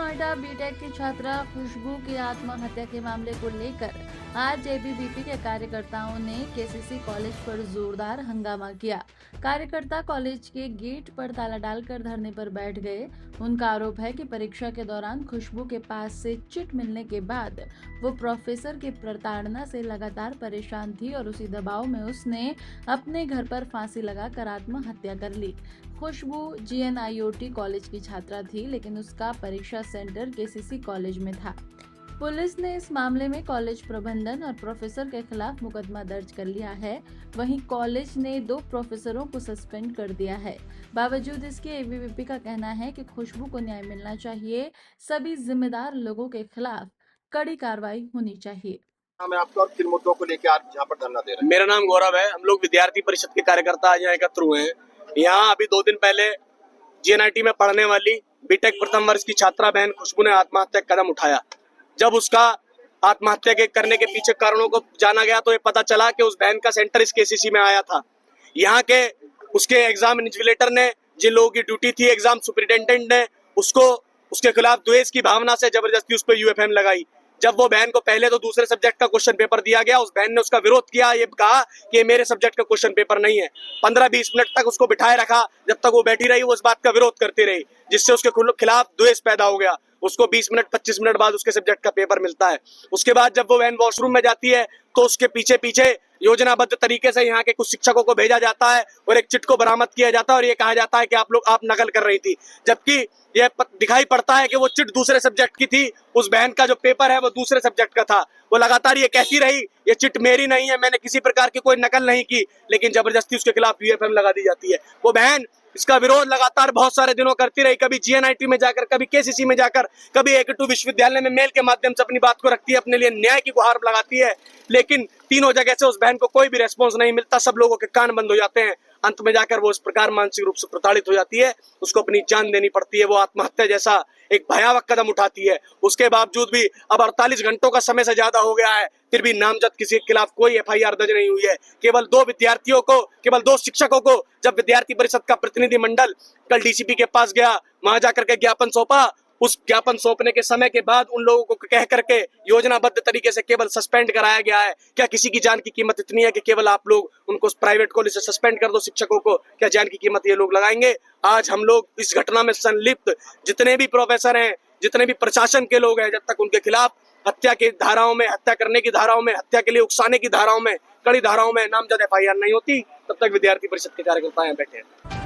Noida BTech की छात्रा खुशबू की आत्महत्या के मामले को लेकर आज एबीवीपी के कार्यकर्ताओं ने केसीसी कॉलेज पर जोरदार हंगामा किया। कार्यकर्ता कॉलेज के गेट पर ताला डालकर धरने पर बैठ गए। उनका आरोप है कि परीक्षा के दौरान खुशबू के पास से चिट मिलने के बाद वो प्रोफेसर की प्रताड़ना से लगातार परेशान थी और उसी दबाव में उसने अपने घर पर फांसी लगाकर आत्महत्या कर ली। खुशबू जीएनआईओटी कॉलेज की छात्रा थी, लेकिन उसका परीक्षा सेंटर केसीसी कॉलेज में था। पुलिस ने इस मामले में कॉलेज प्रबंधन और प्रोफेसर के खिलाफ मुकदमा दर्ज कर लिया है। वहीं कॉलेज ने 2 प्रोफेसरों को सस्पेंड कर दिया है। बावजूद इसके एबीवीपी का कहना है कि खुशबू को न्याय मिलना चाहिए। सभी जिम्मेदार लोगों के खिलाफ कड़ी कार्रवाई होनी चाहिए। मैं आपको और किन मुद्दों को लेकर आप यहाँ पर धरना दे रहे हैं? मेरा नाम गौरव है। हम लोग विद्यार्थी परिषद के कार्यकर्ता आज यहाँ एकत्र हुए हैं। यहाँ अभी 2 दिन पहले जीएनआईटी में पढ़ने वाली बीटेक प्रथम वर्ष की छात्रा बहन खुशबू ने आत्महत्या का कदम उठाया। जब उसका आत्महत्या के करने के पीछे कारणों को जाना गया तो ये पता चला कि उस बहन का सेंटर इस केसीसी में आया था। यहाँ के उसके एग्जाम इन्विजिलेटर ने, जिन लोगों की ड्यूटी थी, एग्जाम सुपरिटेंडेंट ने उसको उसके खिलाफ द्वेष की भावना से जबरदस्ती उस पर यूएफएम लगाई। जब वो बहन को पहले तो दूसरे सब्जेक्ट का क्वेश्चन पेपर दिया गया, उस बहन ने उसका विरोध किया। ये कहा कि ये मेरे सब्जेक्ट का क्वेश्चन पेपर नहीं है। 15-20 मिनट तक उसको बिठाए रखा। जब तक वो बैठी रही, वो इस बात का विरोध करती रही, जिससे उसके खिलाफ द्वेष पैदा हो गया। उसको 20 मिनट 25 मिनट बाद उसके सब्जेक्ट का पेपर मिलता है। उसके बाद जब वो बहन वॉशरूम में जाती है तो उसके पीछे पीछे योजनाबद्ध तरीके से यहाँ के कुछ शिक्षकों को भेजा जाता है और एक चिट को बरामद किया जाता है और ये कहा जाता है कि आप नकल कर रही थी, जबकि यह दिखाई पड़ता है कि वो चिट दूसरे सब्जेक्ट की थी। उस बहन का जो पेपर है वो दूसरे सब्जेक्ट का था। वो लगातार ये कहती रही, ये चिट मेरी नहीं है, मैंने किसी प्रकार की कोई नकल नहीं की, लेकिन जबरदस्ती उसके खिलाफ यूएफएम लगा दी जाती है। वो बहन इसका विरोध लगातार बहुत सारे दिनों करती रही। कभी जीएनआईटी में जाकर, कभी केसीसी में जाकर, कभी एक विश्वविद्यालय में मेल के माध्यम से अपनी बात को रखती है, अपने लिए न्याय की गुहार लगाती है, लेकिन तीनों जगह से उस बहन को कोई भी रेस्पॉन्स नहीं मिलता। सब लोगों के कान बंद हो जाते हैं। अंत में जाकर वो इस प्रकार मानसिक रूप से प्रताड़ित हो जाती है, उसको अपनी जान देनी पड़ती है। वो आत्महत्या जैसा एक भयावह कदम उठाती है। उसके बावजूद भी अब 48 घंटों का समय से ज्यादा हो गया है, फिर भी नामजद किसी के खिलाफ कोई एफआईआर दर्ज नहीं हुई है। केवल 2 विद्यार्थियों को, केवल 2 शिक्षकों को जब विद्यार्थी परिषद का प्रतिनिधि मंडल कल डीसीपी के पास गया, वहां जाकर के ज्ञापन सौंपा, उस ज्ञापन सौंपने के समय के बाद उन लोगों को कह करके योजनाबद्ध तरीके से केवल सस्पेंड कराया गया है। क्या किसी की जान की कीमत इतनी है कि केवल आप लोग उनको प्राइवेट कॉलेज से सस्पेंड कर दो? शिक्षकों को क्या जान की कीमत ये लोग लगाएंगे? आज हम लोग इस घटना में संलिप्त जितने भी प्रोफेसर हैं, जितने भी प्रशासन के लोग हैं, जब तक उनके खिलाफ हत्या की धाराओं में, हत्या करने की धाराओं में, हत्या के लिए उकसाने की धाराओं में, कड़ी धाराओं में नामजद एफआईआर नहीं होती, तब तक विद्यार्थी परिषद के कार्यकर्ता यहाँ बैठे हैं।